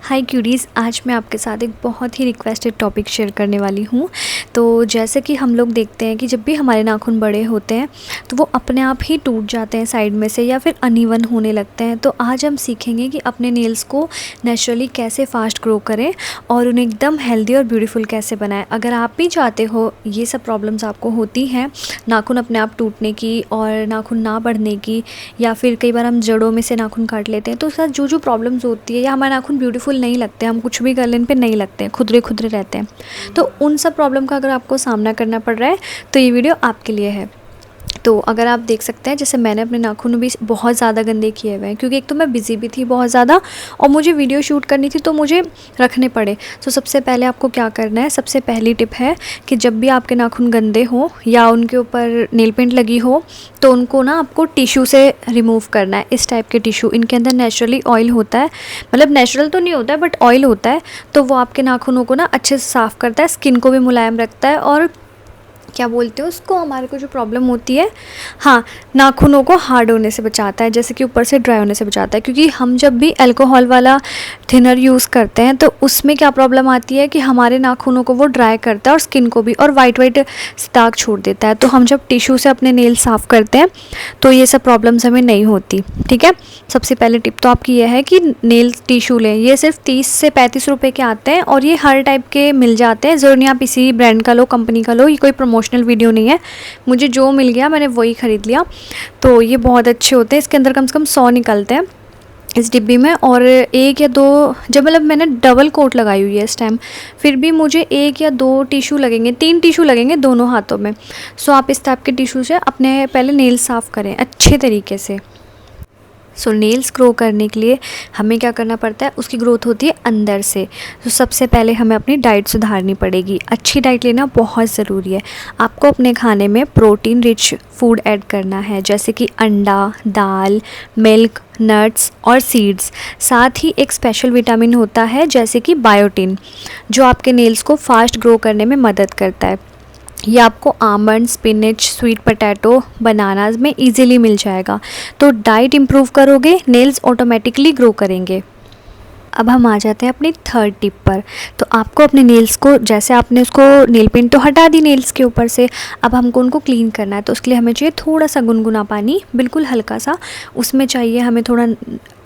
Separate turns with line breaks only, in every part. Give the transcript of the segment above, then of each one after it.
हाय queries, आज मैं आपके साथ एक बहुत ही रिक्वेस्टेड टॉपिक शेयर करने वाली हूँ। तो जैसे कि हम लोग देखते हैं कि जब भी हमारे नाखून बड़े होते हैं तो वो अपने आप ही टूट जाते हैं साइड में से या फिर अनइवन होने लगते हैं। तो आज हम सीखेंगे कि अपने नेल्स को नेचुरली कैसे फास्ट ग्रो करें और उन्हें एकदम हेल्दी और ब्यूटीफुल कैसे बनाएं। अगर आप भी चाहते हो, ये सब प्रॉब्लम्स आपको होती हैं नाखून अपने आप टूटने की और नाखून ना बढ़ने की, या फिर कई बार हम जड़ों में से नाखून काट लेते हैं तो उसके साथ जो जो प्रॉब्लम्स होती है, या हमारे नाखून ब्यूटीफुल नहीं लगते, हम कुछ भी कर लें इन पे नहीं लगते हैं, खुदरे खुदरे रहते हैं, तो उन सब प्रॉब्लम का अगर आपको सामना करना पड़ रहा है तो ये वीडियो आपके लिए है। तो अगर आप देख सकते हैं, जैसे मैंने अपने नाखून भी बहुत ज़्यादा गंदे किए हुए हैं क्योंकि एक तो मैं बिज़ी भी थी बहुत ज़्यादा और मुझे वीडियो शूट करनी थी तो मुझे रखने पड़े। तो सबसे पहले आपको क्या करना है, सबसे पहली टिप है कि जब भी आपके नाखून गंदे हो या उनके ऊपर नेल पेंट लगी हो तो उनको ना आपको टिश्यू से रिमूव करना है। इस टाइप के टिश्यू, इनके अंदर नेचुरली ऑयल होता है, मतलब नेचुरल तो नहीं होता है बट ऑयल होता है, तो वो आपके नाखूनों को ना अच्छे से साफ़ करता है, स्किन को भी मुलायम रखता है और क्या बोलते हैं उसको, हमारे को जो प्रॉब्लम होती है, हाँ, नाखूनों को हार्ड होने से बचाता है, जैसे कि ऊपर से ड्राई होने से बचाता है। क्योंकि हम जब भी अल्कोहल वाला थिनर यूज़ करते हैं तो उसमें क्या प्रॉब्लम आती है कि हमारे नाखूनों को वो ड्राई करता है और स्किन को भी, और वाइट वाइट दाग छोड़ देता है। तो हम जब टिश्यू से अपने नेल साफ़ करते हैं तो ये सब प्रॉब्लम्स हमें नहीं होती। ठीक है, सबसे पहले टिप तो आपकी यह है कि नेल टिश्यू लें। ये सिर्फ 30 से 35 रुपये के आते हैं और ये हर टाइप के मिल जाते हैं, ज़रूर नहीं आप इसी ब्रांड का लो, कंपनी का लो, ये कोई प्रमोशनल वीडियो नहीं है, मुझे जो मिल गया मैंने वही ख़रीद लिया। तो ये बहुत अच्छे होते हैं, इसके अंदर कम से कम 100 निकलते हैं इस डिब्बी में, और एक या दो, जब मतलब मैंने डबल कोट लगाई हुई है इस टाइम, फिर भी मुझे 1 या 2 टिश्यू लगेंगे, 3 टिश्यू लगेंगे दोनों हाथों में। सो आप इस टाइप के टिश्यू से अपने पहले नेल साफ़ करें अच्छे तरीके से। सो नेल्स ग्रो करने के लिए हमें क्या करना पड़ता है, उसकी ग्रोथ होती है अंदर से। तो सबसे पहले हमें अपनी डाइट सुधारनी पड़ेगी। अच्छी डाइट लेना बहुत ज़रूरी है। आपको अपने खाने में प्रोटीन रिच फूड ऐड करना है, जैसे कि अंडा, दाल, मिल्क, नट्स और सीड्स। साथ ही एक स्पेशल विटामिन होता है जैसे कि बायोटिन, जो आपके नेल्स को फास्ट ग्रो करने में मदद करता है। ये आपको almond, spinach, sweet potato, bananas में इजीली मिल जाएगा। तो डाइट इम्प्रूव करोगे, नेल्स ऑटोमेटिकली ग्रो करेंगे। अब हम आ जाते हैं अपनी थर्ड टिप पर। तो आपको अपने नेल्स को, जैसे आपने उसको नेल पेंट तो हटा दी नेल्स के ऊपर से, अब हमको उनको क्लीन करना है। तो उसके लिए हमें चाहिए थोड़ा सा गुनगुना पानी, बिल्कुल हल्का सा। उसमें चाहिए हमें थोड़ा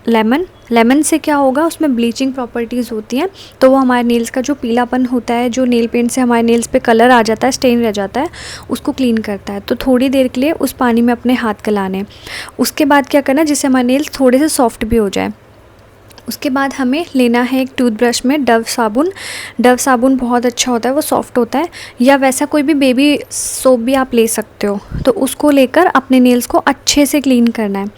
लेमन से क्या होगा, उसमें ब्लीचिंग प्रॉपर्टीज़ होती हैं, तो वो हमारे नेल्स का जो पीलापन होता है, जो नेल पेंट से हमारे नेल्स पे कलर आ जाता है, स्टेन रह जाता है, उसको क्लीन करता है। तो थोड़ी देर के लिए उस पानी में अपने हाथ गलाने। उसके बाद क्या करना है, जिससे हमारे नेल्स थोड़े से सॉफ्ट भी हो जाए। उसके बाद हमें लेना है एक टूथब्रश में डव साबुन बहुत अच्छा होता है, वो सॉफ्ट होता है, या वैसा कोई भी बेबी सोप भी आप ले सकते हो। तो उसको लेकर अपने नेल्स को अच्छे से क्लीन करना है,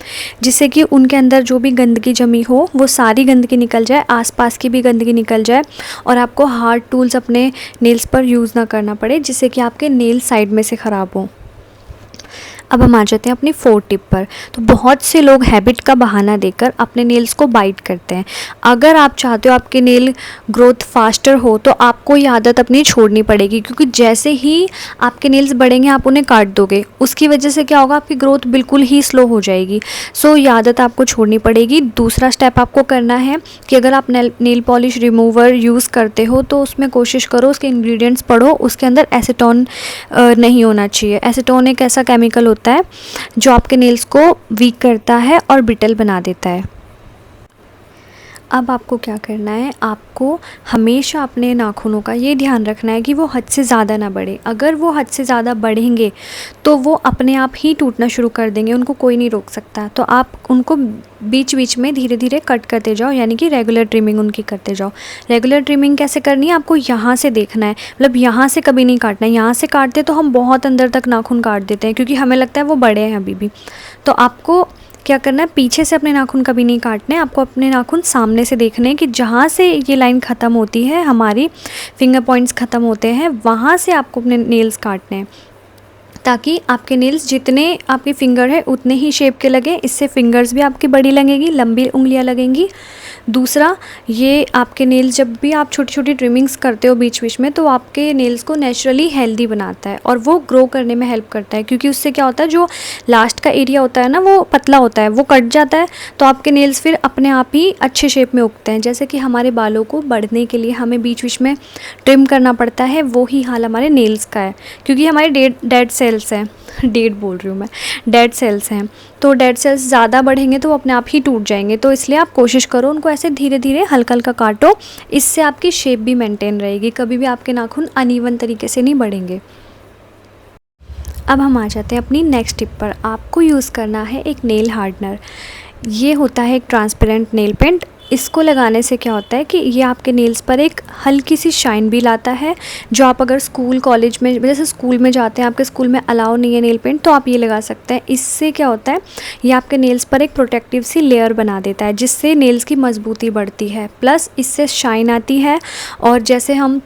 जिससे कि उनके अंदर जो भी गंदगी जमी हो वो सारी गंदगी निकल जाए, आसपास की भी गंदगी निकल जाए, और आपको हार्ड टूल्स अपने नेल्स पर यूज़ ना करना पड़े, जिससे कि आपके नेल साइड में से ख़राब हों। अब हम आ जाते हैं अपनी फोर्थ टिप पर। तो बहुत से लोग हैबिट का बहाना देकर अपने नेल्स को बाइट करते हैं। अगर आप चाहते हो आपके नेल ग्रोथ फास्टर हो तो आपको ये आदत अपनी छोड़नी पड़ेगी, क्योंकि जैसे ही आपके नेल्स बढ़ेंगे आप उन्हें काट दोगे, उसकी वजह से क्या होगा, आपकी ग्रोथ बिल्कुल ही स्लो हो जाएगी। सो ये आदत आपको छोड़नी पड़ेगी। दूसरा स्टेप आपको करना है कि अगर आप नेल पॉलिश रिमूवर यूज़ करते हो तो उसमें कोशिश करो, उसके इंग्रेडिएंट्स पढ़ो, उसके अंदर एसीटोन नहीं होना चाहिए। एसीटोन एक ऐसा केमिकल होता है जो आपके नेल्स को वीक करता है और ब्रिटल बना देता है। अब आपको क्या करना है, आपको हमेशा अपने नाखूनों का ये ध्यान रखना है कि वो हद से ज़्यादा ना बढ़े। अगर वो हद से ज़्यादा बढ़ेंगे तो वो अपने आप ही टूटना शुरू कर देंगे, उनको कोई नहीं रोक सकता। तो आप उनको बीच बीच में धीरे धीरे कट करते जाओ, यानी कि रेगुलर ट्रिमिंग उनकी करते जाओ। रेगुलर ट्रिमिंग कैसे करनी है, आपको यहाँ से देखना है, मतलब यहाँ से कभी नहीं काटना है। यहाँ से काटते तो हम बहुत अंदर तक नाखून काट देते हैं क्योंकि हमें लगता है वो बड़े हैं अभी भी। तो आपको क्या करना है, पीछे से अपने नाखून कभी नहीं काटने, आपको अपने नाखून सामने से देखने हैं कि जहाँ से ये लाइन ख़त्म होती है, हमारी फिंगर पॉइंट्स ख़त्म होते हैं, वहाँ से आपको अपने नेल्स काटने हैं, ताकि आपके नेल्स जितने आपके फिंगर है उतने ही शेप के लगे। इससे फिंगर्स भी आपकी बड़ी लगेंगी, लंबी उंगलियां लगेंगी, दूसरा, ये आपके नेल्स जब भी आप छोटी छोटी ट्रिमिंग्स करते हो बीच बीच में, तो आपके नेल्स को नेचुरली हेल्दी बनाता है और वो ग्रो करने में हेल्प करता है, क्योंकि उससे क्या होता है, जो लास्ट का एरिया होता है ना वो पतला होता है, वो कट जाता है, तो आपके नेल्स फिर अपने आप ही अच्छे शेप में उगते हैं। जैसे कि हमारे बालों को बढ़ने के लिए हमें बीच बीच में ट्रिम करना पड़ता है, वो ही हाल हमारे नेल्स का है, क्योंकि हमारे डेड सेल्स हैं डेड बोल रही हूँ मैं, डेड सेल्स हैं, तो डेड सेल्स ज़्यादा बढ़ेंगे तो वो अपने आप ही टूट जाएंगे। तो इसलिए आप कोशिश करो उनको ऐसे धीरे धीरे हल्का हल्का काटो, इससे आपकी शेप भी मेंटेन रहेगी, कभी भी आपके नाखून अनइवन तरीके से नहीं बढ़ेंगे। अब हम आ जाते हैं अपनी नेक्स्ट टिप पर। आपको यूज़ करना है एक नेल हार्डनर। ये होता है एक ट्रांसपेरेंट नेल पेंट। इसको लगाने से क्या होता है कि ये आपके नेल्स पर एक हल्की सी शाइन भी लाता है, जो आप अगर स्कूल कॉलेज में, जैसे स्कूल में जाते हैं, आपके स्कूल में अलाउ नहीं है नेल पेंट, तो आप ये लगा सकते हैं। इससे क्या होता है, ये आपके नेल्स पर एक प्रोटेक्टिव सी लेयर बना देता है, जिससे नेल्स की मजबूती बढ़ती है, प्लस इससे शाइन आती है। और जैसे हम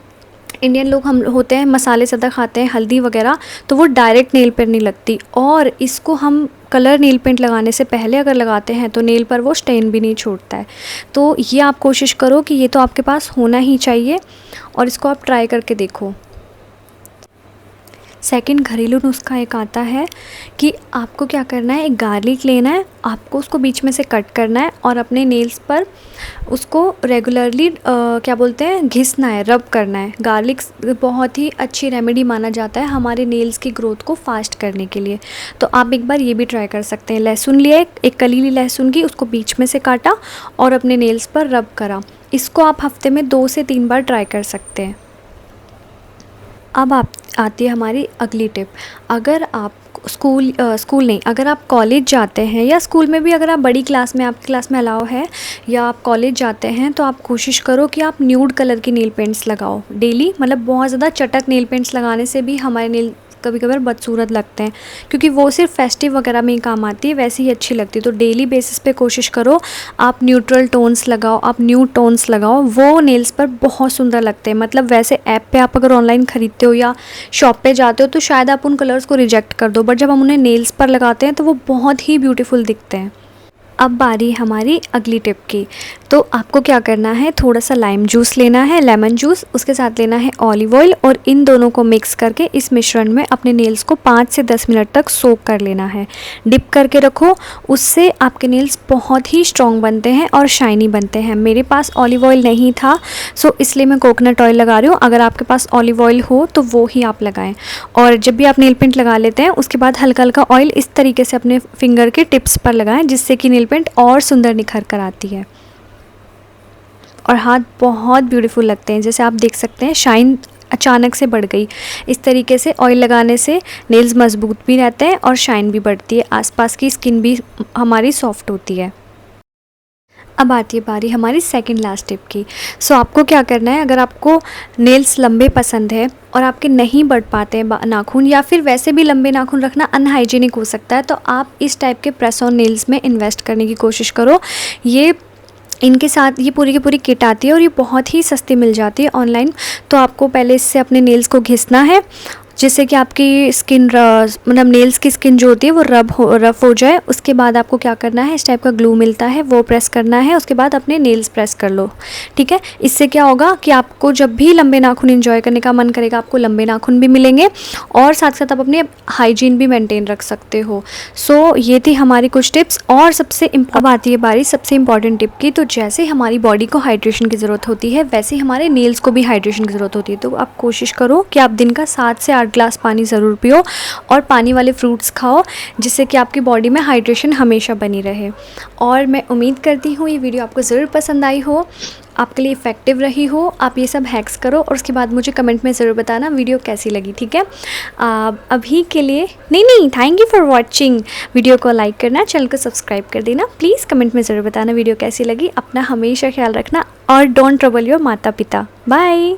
इंडियन लोग हम होते हैं, मसाले ज़्यादा खाते हैं, हल्दी वगैरह, तो वो डायरेक्ट नेल पर नहीं लगती। और इसको हम कलर नेल पेंट लगाने से पहले अगर लगाते हैं तो नेल पर वो स्टेन भी नहीं छोड़ता है। तो ये आप कोशिश करो कि ये तो आपके पास होना ही चाहिए, और इसको आप ट्राई करके देखो। सेकंड घरेलू नुस्खा एक आता है कि आपको क्या करना है, एक गार्लिक लेना है, आपको उसको बीच में से कट करना है और अपने नेल्स पर उसको रेगुलरली क्या बोलते हैं, घिसना है, रब करना है। गार्लिक बहुत ही अच्छी रेमेडी माना जाता है हमारे नेल्स की ग्रोथ को फास्ट करने के लिए, तो आप एक बार ये भी ट्राई कर सकते हैं। लहसुन लिए, एक कली ली लहसुन की, उसको बीच में से काटा और अपने नेल्स पर रब करा। इसको आप हफ्ते में 2 से 3 बार ट्राई कर सकते हैं। अब आप आती है हमारी अगली टिप। अगर आप स्कूल नहीं, अगर आप कॉलेज जाते हैं, या स्कूल में भी अगर आप बड़ी क्लास में, आपकी क्लास में अलाउ है, या आप कॉलेज जाते हैं, तो आप कोशिश करो कि आप न्यूड कलर की नेल पेंट्स लगाओ डेली। मतलब बहुत ज़्यादा चटक नेल पेंट्स लगाने से भी हमारे नेल कभी कभार बदसूरत लगते हैं, क्योंकि वो सिर्फ फेस्टिव वगैरह में ही काम आती है, वैसे ही अच्छी लगती है। तो डेली बेसिस पे कोशिश करो आप न्यूट्रल टोन्स लगाओ, आप न्यूड टोन्स लगाओ, वो नेल्स पर बहुत सुंदर लगते हैं। मतलब वैसे ऐप पे आप अगर ऑनलाइन ख़रीदते हो या शॉप पे जाते हो तो शायद आप उन कलर्स को रिजेक्ट कर दो, बट जब हम उन्हें नेल्स पर लगाते हैं तो वो बहुत ही ब्यूटीफुल दिखते हैं। अब बारी हमारी अगली टिप की। तो आपको क्या करना है, थोड़ा सा लाइम जूस लेना है, लेमन जूस, उसके साथ लेना है ऑलिव ऑयल, और इन दोनों को मिक्स करके इस मिश्रण में अपने नेल्स को 5 से 10 मिनट तक सोक कर लेना है। डिप करके रखो, उससे आपके नेल्स बहुत ही स्ट्रॉन्ग बनते हैं और शाइनी बनते हैं। मेरे पास ऑलिव ऑयल नहीं था, सो इसलिए मैं कोकोनट ऑयल लगा रही हूँ। अगर आपके पास ऑलिव ऑयल हो तो वो ही आप लगाएं। और जब भी आप नेल पेंट लगा लेते हैं, उसके बाद हल्का हल्का ऑयल इस तरीके से अपने फिंगर के टिप्स पर लगाएं, जिससे कि नेल पेंट और सुंदर निखर कर आती है और हाथ बहुत ब्यूटीफुल लगते हैं। जैसे आप देख सकते हैं, शाइन अचानक से बढ़ गई। इस तरीके से ऑयल लगाने से नेल्स मजबूत भी रहते हैं और शाइन भी बढ़ती है, आसपास की स्किन भी हमारी सॉफ्ट होती है। अब आती है बारी हमारी सेकंड लास्ट टिप की। सो आपको क्या करना है, अगर आपको नेल्स लंबे पसंद है और आपके नहीं बढ़ पाते हैं नाखून, या फिर वैसे भी लंबे नाखून रखना अनहाइजीनिक हो सकता है, तो आप इस टाइप के प्रेस ऑन नेल्स में इन्वेस्ट करने की कोशिश करो। इनके साथ ये पूरी की पूरी किट आती है और ये बहुत ही सस्ती मिल जाती है ऑनलाइन। तो आपको पहले इससे अपने नेल्स को घिसना है, जिससे कि आपकी स्किन मतलब नेल्स की स्किन जो होती है वो रफ़ हो जाए। उसके बाद आपको क्या करना है, इस टाइप का ग्लू मिलता है, वो प्रेस करना है। उसके बाद अपने नेल्स प्रेस कर लो, ठीक है। इससे क्या होगा कि आपको जब भी लंबे नाखून एंजॉय करने का मन करेगा, आपको लंबे नाखून भी मिलेंगे और साथ साथ आप अपने हाइजीन भी मेंटेन रख सकते हो। सो ये थी हमारी कुछ टिप्स। और अब आती है बारी सबसे इंपॉर्टेंट टिप की। तो जैसे हमारी बॉडी को हाइड्रेशन की ज़रूरत होती है, वैसे ही हमारे नेल्स को भी हाइड्रेशन की ज़रूरत होती है। तो आप कोशिश करो कि आप दिन का 7 से 8 ग्लास पानी ज़रूर पियो और पानी वाले फ्रूट्स खाओ, जिससे कि आपकी बॉडी में हाइड्रेशन हमेशा बनी रहे। और मैं उम्मीद करती हूँ ये वीडियो आपको ज़रूर पसंद आई हो, आपके लिए इफ़ेक्टिव रही हो। आप ये सब हैक्स करो और उसके बाद मुझे कमेंट में ज़रूर बताना वीडियो कैसी लगी, ठीक है। अभी के लिए नहीं, thank you for watching. Video को लाइक करना, चैनल को सब्सक्राइब कर देना। प्लीज़ कमेंट में ज़रूर बताना वीडियो कैसी लगी। अपना हमेशा ख्याल रखना और डोंट ट्रबल योर माता पिता। बाय।